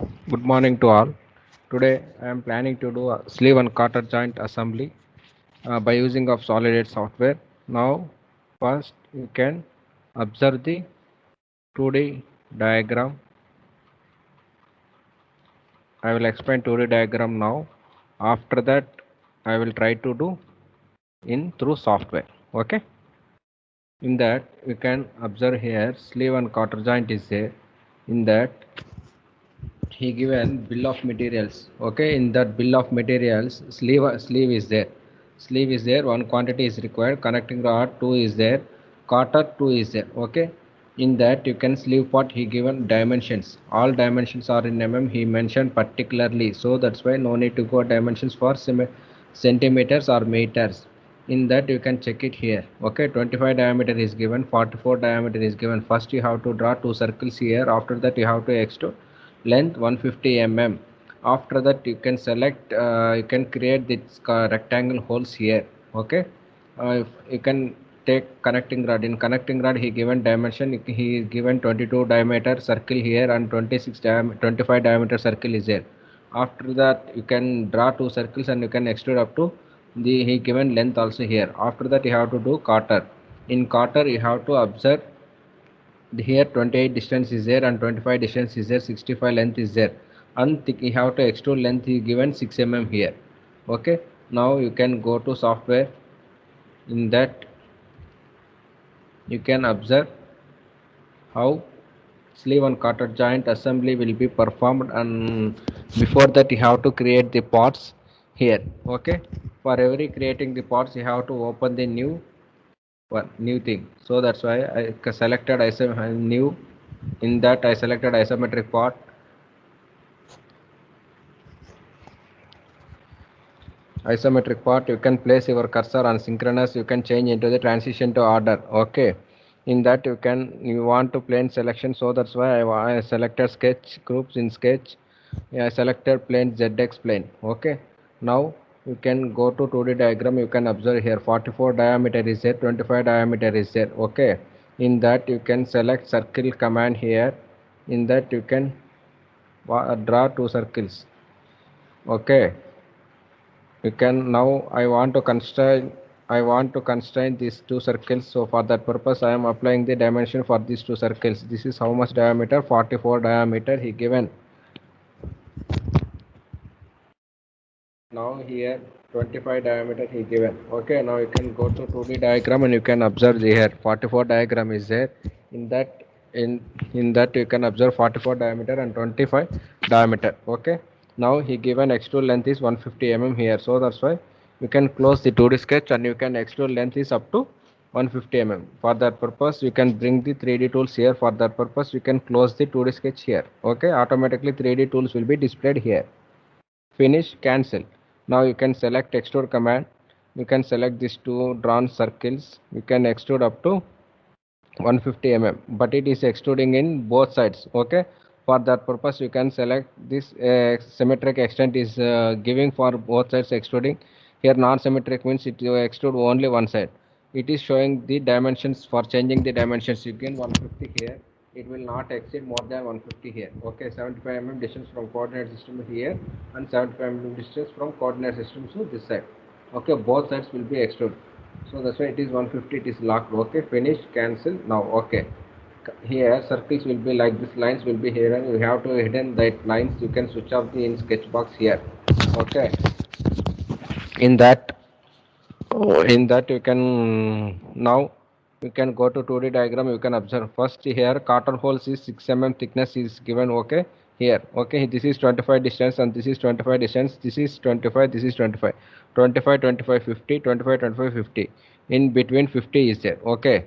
Good morning to all. Today I am planning to do a sleeve and quarter joint assembly by using of Solidate software. Now first you can observe the 2D diagram. I will explain 2D diagram now. After that I will try to do in through software. Okay. In that you can observe here sleeve and quarter joint is there. In that he given bill of materials. Okay, in that bill of materials sleeve is there, one quantity is required, connecting rod 2 is there, quarter 2 is there. Okay, in that you can sleeve part he given dimensions, all dimensions are in he mentioned particularly, so that's why no need to go dimensions for centimeters or meters. In that you can check it here. Okay, 25 diameter is given, 44 diameter is given. First you have to draw two circles here, after that you have to extrude length 150 mm. After that you can select, you can create this rectangle holes here. Okay, you can take connecting rod. In connecting rod he given dimension, he is given 22 diameter circle here and 25 diameter circle is there. After that you can draw two circles and you can extrude up to the he given length also here. After that you have to do quarter. In quarter you have to observe here 28 distance is there and 25 distance is there, 65 length is there, and you have to extrude length is given 6 here. Okay, now you can go to software. In that you can observe how sleeve and quarter joint assembly will be performed, and before that you have to create the parts here. Okay, for every creating the parts you have to open the new thing, so that's why I selected new. In that I selected isometric part. Isometric part, you can place your cursor on synchronous, you can change into the transition to order. Okay, in that you want to plane selection, so that's why I selected sketch groups. In sketch, yeah, I selected plane ZX plane. Okay, now you can go to 2D diagram. You can observe here 44 diameter is there, 25 diameter is there. Okay, in that you can select circle command here. In that you can draw two circles. Okay, you can now I want to constrain these two circles, so for that purpose I am applying the dimension for these two circles. This is how much diameter, 44 diameter he given. Now here 25 diameter he given. Okay, now you can go to 2D diagram and you can observe here 44 diagram is there. In that in that you can observe 44 diameter and 25 diameter. Okay, now he given extrude length is 150 here, so that's why you can close the 2D sketch and you can extrude length is up to 150 For that purpose you can bring the 3D tools here. For that purpose you can close the 2D sketch here. Okay, automatically 3D tools will be displayed here. Finish, cancel. Now you can select extrude command. You can select these two drawn circles. You can extrude up to 150 but it is extruding in both sides. Okay, for that purpose you can select this symmetric extent is giving for both sides extruding. Here non-symmetric means it extrude only one side. It is showing the dimensions. For changing the dimensions you can 150 here, it will not exceed more than 150 here. Okay, 75 distance from coordinate system here and 75 distance from coordinate system to this side. Okay, both sides will be extruded, so that's why it is 150, it is locked. Okay, finish, cancel. Now okay, here circles will be like this, lines will be here and you have to hidden that lines. You can switch off the in sketch box here. Okay, in that you can now you can go to 2D diagram. You can observe first here cotton holes is 6 thickness is given. Okay, here. Okay, this is 25 distance and this is 25 distance, this is 25, this is 25, 25, 25, 50, 25, 25, 50. In between 50 is there. Okay,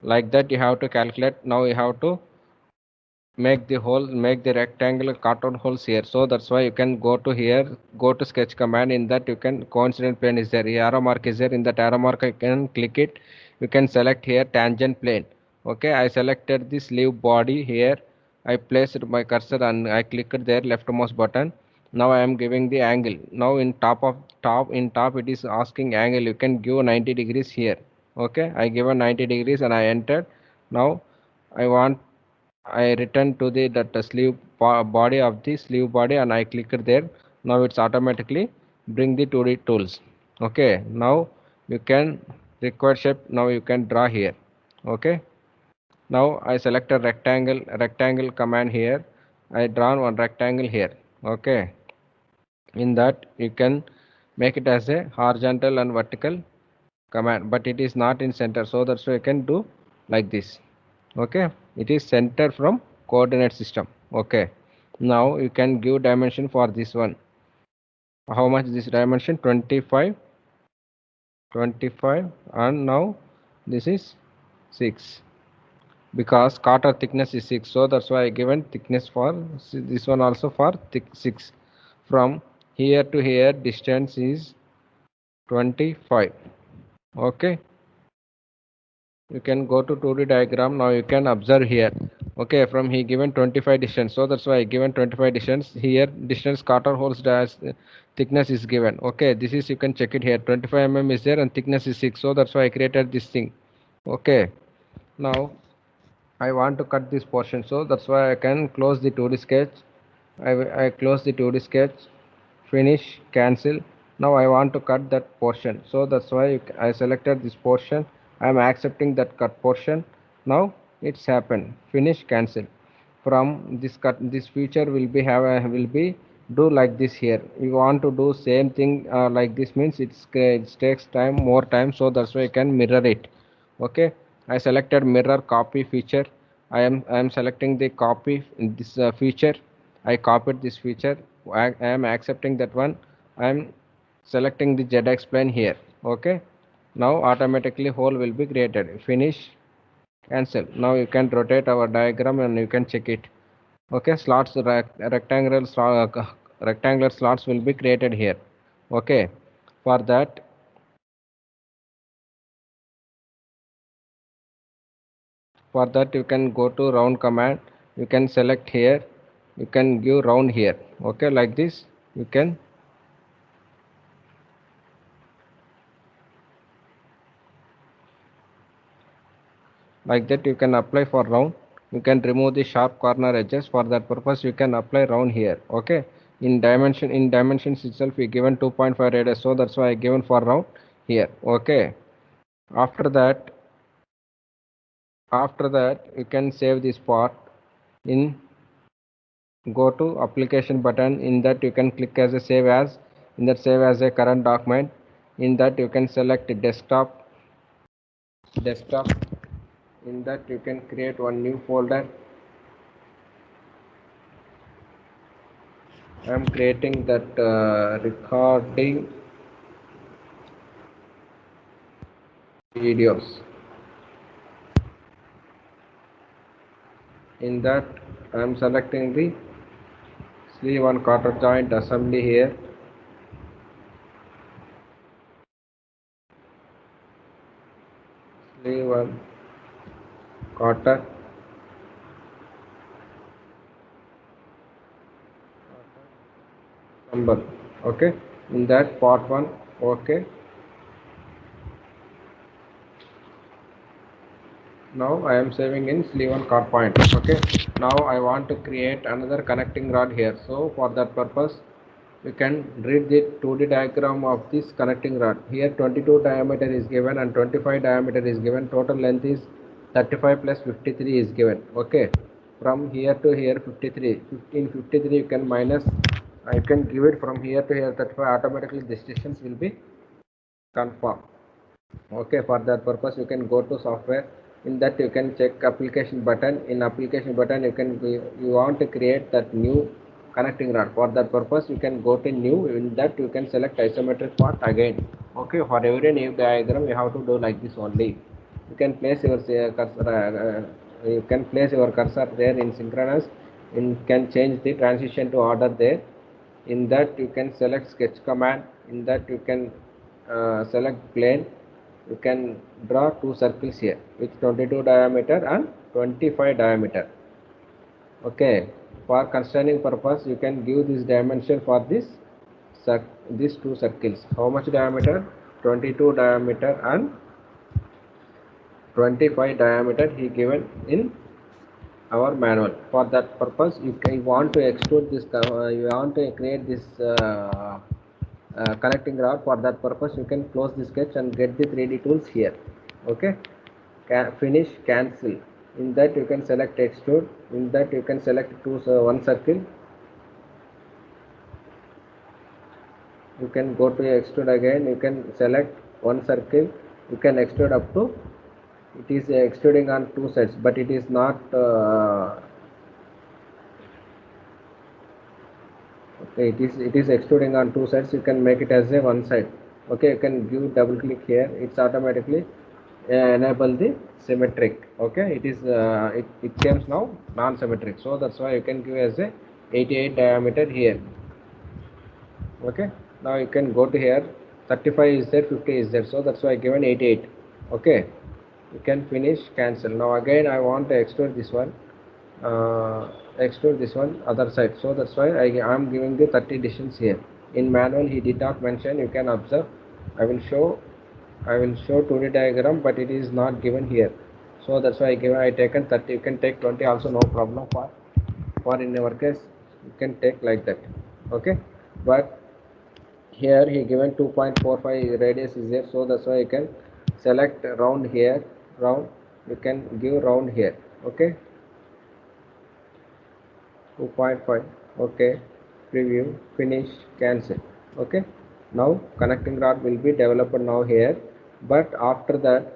like that you have to calculate. Now you have to make the rectangular cartoon holes here, so that's why you can go to here, go to sketch command. In that you can coincident plane is there, arrow mark is there. In that arrow mark you can click it. You can select here tangent plane. Okay, I selected the sleeve body here. I placed my cursor and I clicked there left mouse button. Now I am giving the angle. Now in top it is asking angle, you can give 90 degrees here. Okay, I given 90 degrees and I entered. Now I want I return to the sleeve body of the sleeve body and I click it there. Now it's automatically bring the 2D tools. Okay, now you can require shape. Now you can draw here. Okay, now I select a rectangle command here. I draw one rectangle here. Okay, in that you can make it as a horizontal and vertical command, but it is not in center, so that's why you can do like this. Okay, it is center from coordinate system. Okay, now you can give dimension for this one. How much this dimension? 25, 25, and now this is 6, because quarter thickness is 6, so that's why I given thickness for this one also for thick 6. From here to here distance is 25. Okay, you can go to 2D diagram. Now you can observe here. Okay, from he given 25 distance, so that's why I given 25 distance. Here distance quarter holes dash thickness is given. Okay, this is, you can check it here, 25 mm is there and thickness is 6, so that's why I created this thing. Okay, now I want to cut this portion, so that's why I can close the 2D sketch. I close the 2D sketch, finish, cancel. Now I want to cut that portion, so that's why I selected this portion. I am accepting that cut portion. Now it's happened. Finish, cancel. From this cut, this feature will be will be do like this here. You want to do same thing like this means it takes time, more time, so that's why I can mirror it. Okay, I selected mirror copy feature. I am selecting the copy in this feature. I copied this feature. I am accepting that one. I am selecting the ZX plane here. Okay, now automatically hole will be created. Finish, cancel. Now you can rotate our diagram and you can check it. Okay, slots, rectangular slots will be created here. Okay, for that, you can go to round command. You can select here, you can give round here. Okay, like this you can, like that you can apply for round. You can remove the sharp corner edges. For that purpose you can apply round here. Okay, in dimensions itself we given 2.5 radius, so that's why I given for round here. Okay, after that, you can save this part. In, go to application button. In that you can click as a save as. In that save as a current document. In that you can select desktop. In that you can create one new folder. I am creating that recording videos. In that I am selecting the sleeve and quarter joint assembly here. Sleeve and quarter number. Okay, in that part 1. Okay, now I am saving in sleeve and cut point. Okay, now I want to create another connecting rod here. So for that purpose you can read the 2D diagram of this connecting rod. Here 22 diameter is given and 25 diameter is given. Total length is 35 plus 53 is given. Okay, from here to here 53. In 53 you can minus, you can give it from here to here 35. Automatically this distance will be confirmed. Okay, for that purpose you can go to software. In that you can check application button. In application button you want to create that new connecting rod. For that purpose you can go to new. In that you can select isometric part again. Okay, for every new diagram you have to do like this only. You can place your cursor, you can place your cursor there in synchronous. You can change the transition to order there. In that you can select sketch command. In that you can select plane. You can draw two circles here with 22 diameter and 25 diameter. Okay, for constraining purpose you can give this dimension for these two circles. How much diameter? 22 diameter and 25 diameter he given in our manual. For that purpose, you want to extrude this, you want to create this connecting rod. For that purpose, you can close the sketch and get the 3D tools here. Okay, finish, cancel. In that you can select extrude. In that you can select one circle. You can go to extrude again. You can select one circle. You can extrude up to, it is extruding on two sides, but it is not okay, it is extruding on two sides. You can make it as a one side. Okay, you can give double click here. It's automatically enable the symmetric. Okay, it comes now non-symmetric, so that's why you can give as a 88 diameter here. Okay, now you can go to here, 35 is there, 50 is there, so that's why I given 88. Okay, you can finish, cancel. Now again I want to extrude this one, extrude this one other side, so that's why I am giving the 30 distance here. In manual he did not mention, you can observe. I will show 2D diagram, but it is not given here, so that's why I taken 30. You can take 20 also, no problem. For in our case you can take like that. Okay, but here he given 2.45 radius is there, so that's why you can select round here, round, you can give round here. Okay, 2.5. Okay, preview, finish, cancel. Okay, now connecting rod will be developed now here, but after that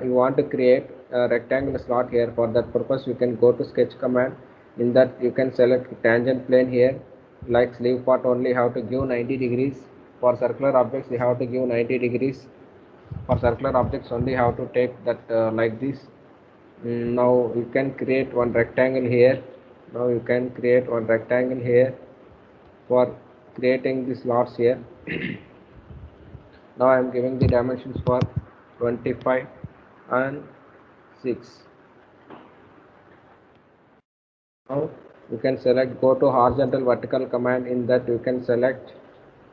you want to create a rectangular slot here. For that purpose you can go to sketch command. In that you can select tangent plane here. Like sleeve part only have to give 90 degrees. For circular objects you have to give 90 degrees. For circular objects only have to take that like this. Now you can create one rectangle here. Now you can create one rectangle here for creating the slots here. Now I am giving the dimensions for 25 and 6. Now you can select, go to horizontal vertical command. In that you can select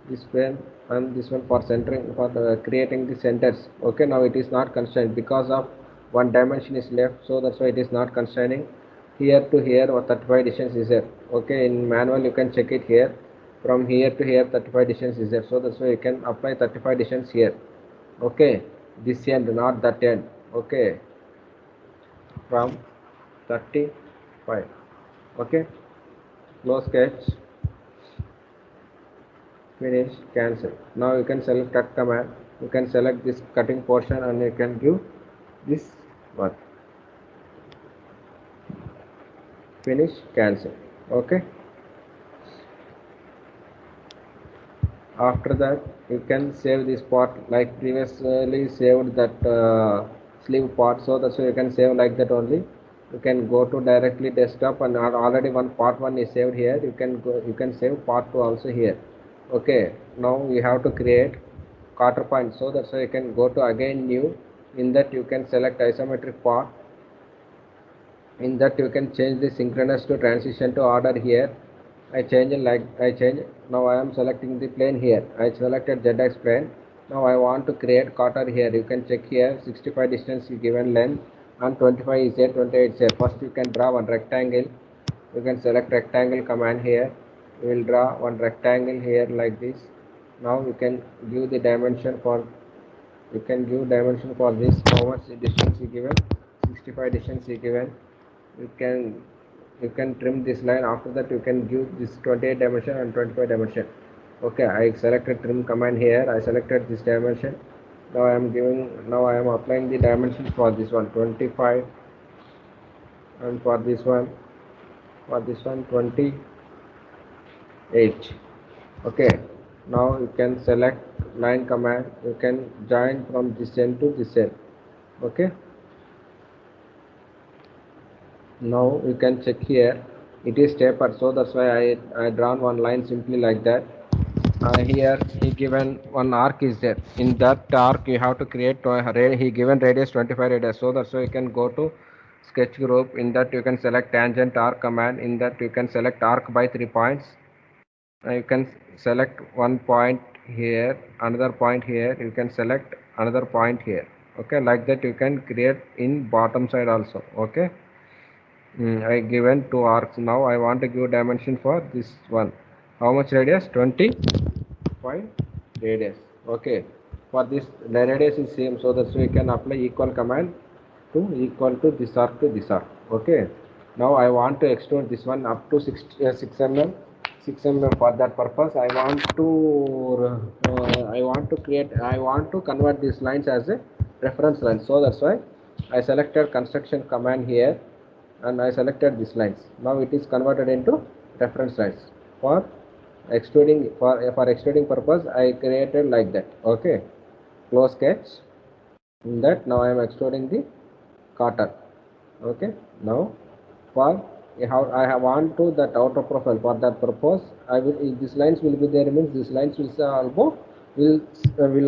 this plane and this one for centering, for creating the centers. Okay, now it is not constrained because of one dimension is left, so that's why it is not constraining. Here to here or 35 distance is there. Okay, in manual you can check it here, from here to here 35 distance is there, so that's why you can apply 35 distance here. Okay, this end, not that end. Okay, from 35. Okay, close sketch, finish, cancel. Now you can select cut command. You can select this cutting portion and you can give this one, finish, cancel. Okay, after that you can save this part like previously saved that sleeve part, so that's why you can save like that only. You can go to directly desktop and already one part 1 is saved here. You can go, you can save part 2 also here. Okay, now we have to create quarter point, so that's why you can go to again new. In that you can select isometric part. In that you can change the synchronous to transition to order here. I change now I am selecting the plane here. I selected ZX plane. Now I want to create quarter here. You can check here 65 distance given length and 25 is there, 28 is there. First you can draw one rectangle. You can select rectangle command here. You will draw one rectangle here like this. Now you can give the dimension for, you can give dimension for this, how much distance is given, 65 distance is given. You can trim this line. After that you can give this 28 dimension and 25 dimension. Okay, I selected trim command here. I selected this dimension. Now I am applying the dimensions for this one 25, and for this one 28. Okay, now you can select line command. You can join from this end to this end. Okay, now you can check here, it is tapered, so that's why I drawn one line simply like that. Here he given one arc is there. In that arc you have to create he given radius 25 radius, so that's why you can go to sketch group. In that you can select tangent arc command. In that you can select arc by 3 points. You can select one point here, another point here, you can select another point here. Okay, like that you can create in bottom side also. Okay, I given 2 arcs. Now I want to give dimension for this one. How much radius? 25 radius. Okay. For this, the radius is same, so that we can apply equal command to equal to this arc to this arc. Okay. Now I want to extrude this one up to 6 mm. 6 mm. For that purpose, I want to convert these lines as a reference line. So that's why I selected construction command here and I selected these lines. Now it is converted into reference lines. For extruding purpose, I created like that. Okay, close sketch. In that, now I am extruding the cotton. Okay, now for how I want to that outer profile. For that purpose, I will, if these lines will be there, means these lines will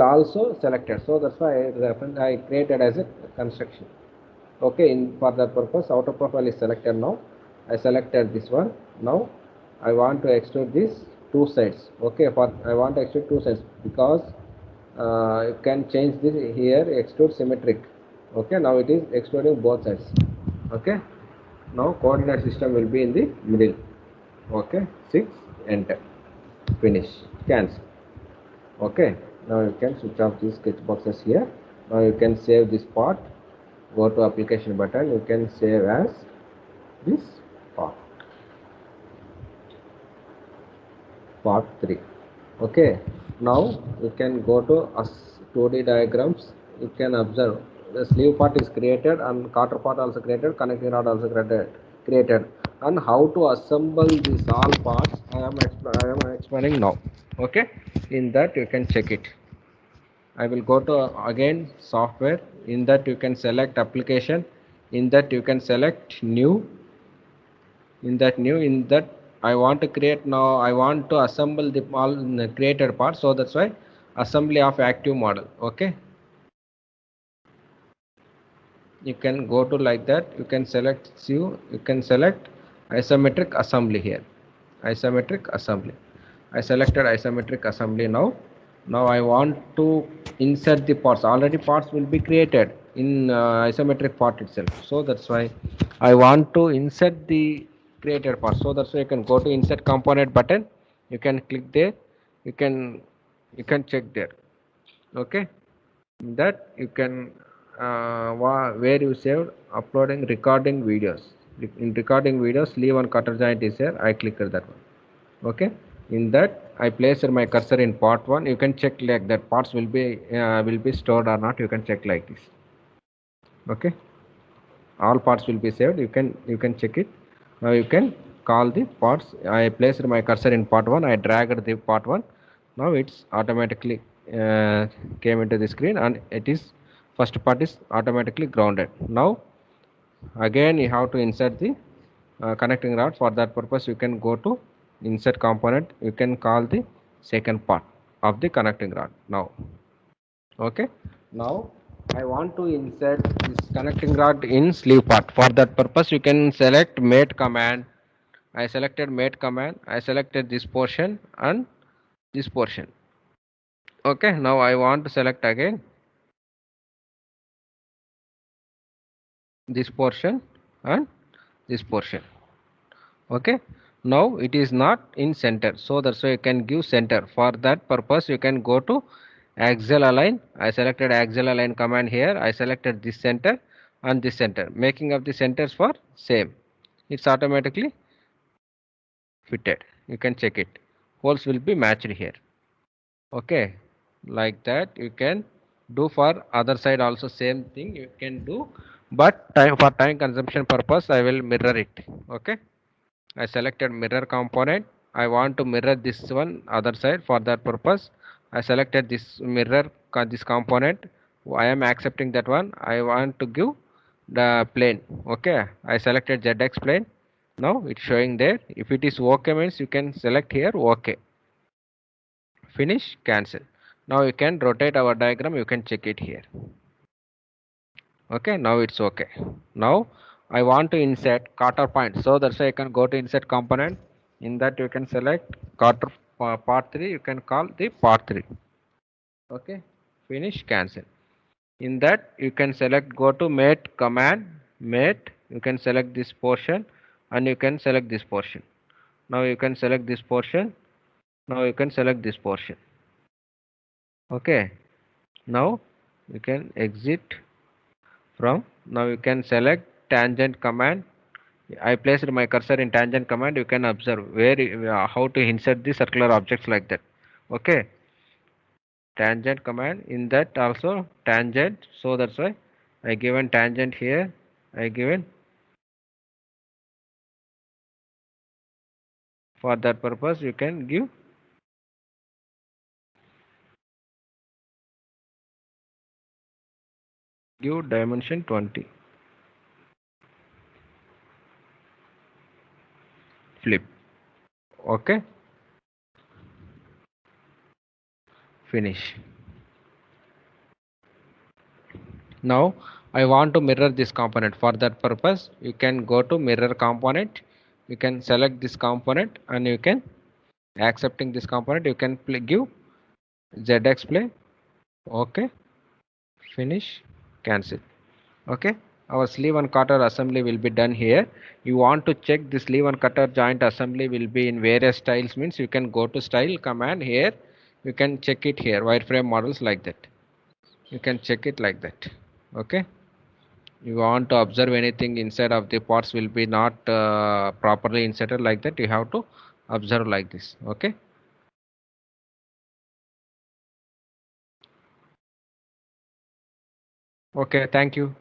also selected. So that's why I created as a construction. Okay, for that purpose, outer profile is selected. Now I selected this one. Now I want to extrude these two sides. Okay, for I want to extrude two sides because you can change this here, extrude symmetric. Okay, now it is extruding both sides. Okay, now coordinate system will be in the middle. Okay, 6, enter, finish, cancel. Okay, now you can switch off these sketch boxes here. Now you can save this part. Go to application button, you can save as this part 3. Okay, now you can go to 2D diagrams. You can observe the sleeve part is created and cutter part also created, connecting rod also created, and how to assemble these all parts I am explaining now. Okay, in that you can check it. I will go to again software. In that you can select application. In that you can select new. In that I want to create now. I want to assemble the all created parts. So that's why assembly of active model. Okay. You can go to like that. You can select you. You can select isometric assembly here. Isometric assembly. I selected isometric assembly now. Now I want to insert the parts. Already parts will be created in isometric part itself. So that's why I want to insert the created part. So that's why you can go to insert component button. You can click there. You can check there. Okay. That you can where you saved uploading recording videos. In recording videos, leave one cutter joint is here. I clicked that one. Okay, in that I placed my cursor in part 1. You can check like that parts will be stored or not. You can check like this. Okay, all parts will be saved. You can check it. Now you can call the parts. I placed my cursor in part 1. I dragged the part 1. Now it's automatically came into the screen and it is first part is automatically grounded. Now again you have to insert the connecting rod. For that purpose you can go to insert component. You can call the second part of the connecting rod now. Okay, now I want to insert this connecting rod in sleeve part. For that purpose you can select mate command. I selected mate command. I selected this portion and this portion. Okay, now I want to select again this portion and this portion. Okay, now it is not in center, so that's why you can give center. For that purpose you can go to axial align. I selected axial align command here. I selected this center and this center, making of the centers for same. It's automatically fitted. You can check it, holes will be matched here. Okay, like that you can do. For other side also same thing you can do, but for time consumption purpose I will mirror it. Okay, I selected mirror component. I want to mirror this one other side. For that purpose I selected this mirror this component. I am accepting that one. I want to give the plane. Okay, I selected ZX plane. Now it's showing there. If it is OK means you can select here OK. Finish, cancel. Now you can rotate our diagram. You can check it here. Okay, now it's okay. Now I want to insert cutter point. So that's why I can go to insert component. In that you can select cutter part 3. You can call the part 3. Okay, finish, cancel. In that you can select go to mate command, mate you can select this portion and you can select this portion. Now you can select this portion. Now you can select this portion. Okay. Now you can exit from. Now you can select tangent command. I placed my cursor in tangent command. You can observe where how to insert the circular objects like that. Okay. Tangent command, in that also tangent, so that's why I given tangent here. I given for that purpose you can give dimension 20, flip. Okay, finish. Now I want to mirror this component. For that purpose you can go to mirror component. You can select this component and you can accepting this component. You can give ZX play. Okay, finish, cancel. Okay, our sleeve and cutter assembly will be done here. You want to check the sleeve and cutter joint assembly will be in various styles, means you can go to style command here. You can check it here, wireframe models like that. You can check it like that. Okay, you want to observe anything inside of the parts will be not properly inserted like that, you have to observe like this. Okay. Okay, thank you.